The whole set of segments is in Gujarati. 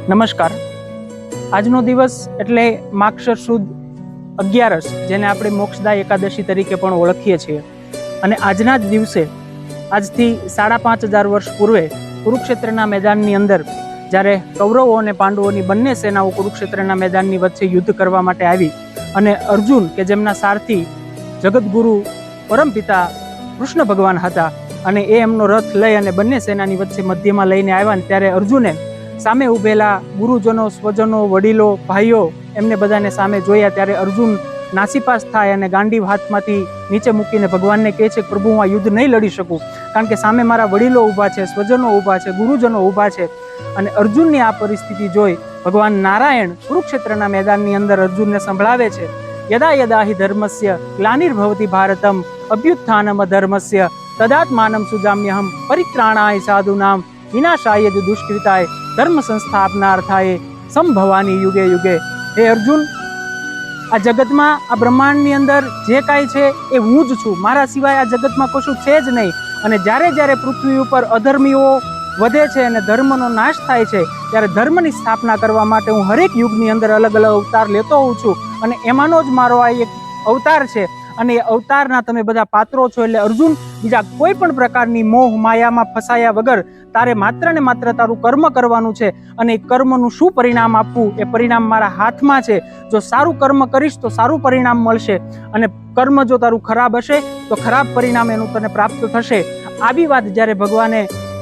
નમસ્કાર। આજનો દિવસ એટલે માગશર સુદ 11, જેને આપણે મોક્ષદાય એકાદશી તરીકે પણ ઓળખીએ છીએ। અને આજના જ દિવસે આજથી 5500 વર્ષ પૂર્વે કુરુક્ષેત્રના મેદાનની અંદર જ્યારે કૌરવો અને પાંડવોની બંને સેનાઓ કુરુક્ષેત્રના મેદાનની વચ્ચે યુદ્ધ કરવા માટે આવી અને અર્જુન કે જેમના સારથી જગતગુરુ પરમપિતા કૃષ્ણ ભગવાન હતા અને એ એમનો રથ લઈ અને બંને સેનાની વચ્ચે મધ્યમાં લઈને આવ્યા ને ત્યારે અર્જુને સામે ઉભેલા ગુરુજનો, સ્વજનો, વડીલો, ભાઈઓ એમને બધાને સામે જોયા ત્યારે અર્જુન નાસીપાસ થાય અને ગાંડીવ હાથમાંથી નીચે મૂકીને ભગવાનને કહે છે, પ્રભુ હું આ યુદ્ધ નહીં લડી શકું, કારણ કે સામે મારા વડીલો ઊભા છે, સ્વજનો ઊભા છે, ગુરુજનો ઊભા છે। અને અર્જુનની આ પરિસ્થિતિ જોઈ ભગવાન નારાયણ કુરુક્ષેત્રના મેદાનની અંદર અર્જુનને સંભળાવે છે, યદા યદા હિ ધર્મસ્ય ગ્લાનિર્ભવતિ ભારતમ અભ્યુત્થાનમ અધર્મસ્ય તદાત્માનમ સુજામ્યહમ પરિત્રાણાય સાધુનામ વિનાશાય દુષ્કૃતાય ધર્મ સંસ્થાપનાર્થાય સંભવાની યુગે યુગે। હે અર્જુન, આ જગતમાં, આ બ્રહ્માંડની અંદર જે કાંઈ છે એ હું જ છું, મારા સિવાય આ જગતમાં કશું છે જ નહીં। અને જ્યારે જ્યારે પૃથ્વી ઉપર અધર્મીઓ વધે છે અને ધર્મનો નાશ થાય છે ત્યારે ધર્મની સ્થાપના કરવા માટે હું હરેક યુગની અંદર અલગ અલગ અવતાર લેતો હોઉં છું અને એમાંનો જ મારો આ એક અવતાર છે। અને એ અવતારના તમે બધા પાત્રો છો। એટલે અર્જુન, બીજા કોઈ પણ પ્રકારની મોહ માયામાં ફસાયા વગર તારે માત્ર ને માત્ર તારું કર્મ કરવાનું છે અને એ કર્મનું શું પરિણામ આપવું એ પરિણામ મારા હાથમાં છે। જો સારું કર્મ કરીશ તો સારું પરિણામ મળશે અને કર્મ જો તારું ખરાબ હશે તો ખરાબ પરિણામ એનું તને પ્રાપ્ત થશે। આવી વાત જ્યારે ભગવાને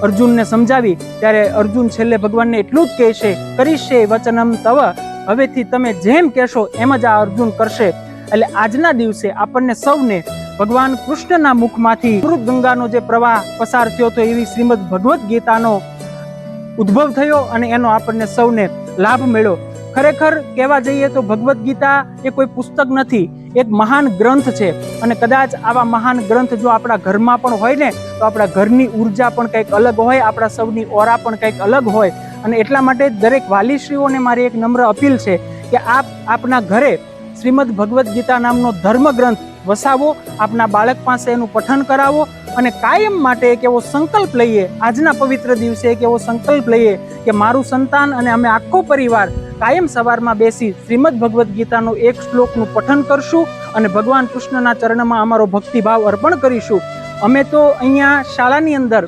અર્જુનને સમજાવી ત્યારે અર્જુન છેલ્લે ભગવાનને એટલું જ કહે છે, કરીશે વચનમ તવ, હવેથી તમે જેમ કહેશો એમ જ આ અર્જુન કરશે। એટલે આજના દિવસે આપણને સૌને ભગવાન કૃષ્ણના મુખમાંથી અમૃત ગંગાનો જે પ્રવાહ પસાર થયો હતો એવી શ્રીમદ ભગવદ્ ગીતાનો ઉદ્ભવ થયો અને એનો આપણને સૌને લાભ મળ્યો। ખરેખર કહેવા જઈએ તો ભગવદ્ ગીતા એ કોઈ પુસ્તક નથી, એક મહાન ગ્રંથ છે। અને કદાચ આવા મહાન ગ્રંથ જો આપણા ઘરમાં પણ હોય ને તો આપણા ઘરની ઉર્જા પણ કંઈક અલગ હોય, આપણા સૌની ઓરા પણ કંઈક અલગ હોય। અને એટલા માટે દરેક વાલીશ્રીઓને મારી એક નમ્ર અપીલ છે કે આપ આપના ઘરે શ્રીમદ ભગવદ્ ગીતા નામનો ધર્મ ગ્રંથ વસાવો, આપના બાળક પાસે એનું પઠન કરાવો અને કાયમ માટે એક એવો સંકલ્પ લઈએ, આજના પવિત્ર દિવસે એક એવો સંકલ્પ લઈએ કે મારું સંતાન અને અમે આખો પરિવાર કાયમ સવારમાં બેસી શ્રીમદ ભગવદ્ ગીતાનો એક શ્લોકનું પઠન કરશું અને ભગવાન કૃષ્ણના ચરણમાં અમારો ભક્તિભાવ અર્પણ કરીશું। અમે તો અહીંયા શાળાની અંદર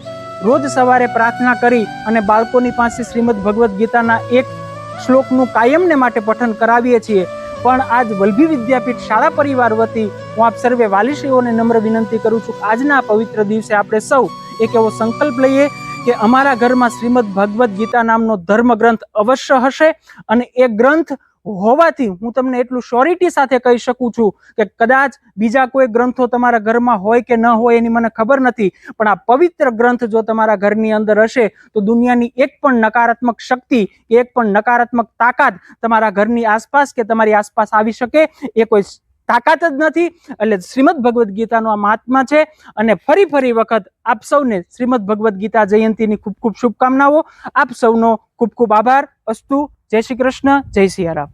રોજ સવારે પ્રાર્થના કરી અને બાળકોની પાસે શ્રીમદ ભગવદ્ ગીતાના એક શ્લોકનું કાયમને માટે પઠન કરાવીએ છીએ। પણ આજ વલ્લભી વિદ્યાપીઠ શાળા પરિવાર વતી હું આપ સર્વે વાલીશ્રીઓને નમ્ર વિનંતી કરું છું, આજના પવિત્ર દિવસે આપણે સૌ એક એવો સંકલ્પ લઈએ કે અમારા ઘરમાં શ્રીમદ ભગવદ્ ગીતા નામનો ધર્મ ગ્રંથ અવશ્ય હશે। અને એ ગ્રંથ હોવાથી હું તમને એટલું શ્યોરિટી સાથે કહી શકું છું કે કદાચ બીજા કોઈ ગ્રંથો તમારા ઘરમાં હોય કે ન હોય એની મને ખબર નથી, પણ આ પવિત્ર ગ્રંથ જો તમારા ઘરની અંદર હશે તો દુનિયાની એક પણ નકારાત્મક શક્તિ, એક પણ નકારાત્મક તાકાત તમારા ઘરની આસપાસ કે તમારી આસપાસ આવી શકે એ કોઈ તાકાત જ નથી। એટલે શ્રીમદ ભગવદ્ ગીતાનો આ મહાત્મા છે। અને ફરી વખત આપ સૌને શ્રીમદ ભગવદ્ ગીતા જયંતીની ખૂબ ખૂબ શુભકામનાઓ। આપ સૌનો ખૂબ ખૂબ આભાર। અસ્તુ। જય શ્રી કૃષ્ણ, જય સિયારામ।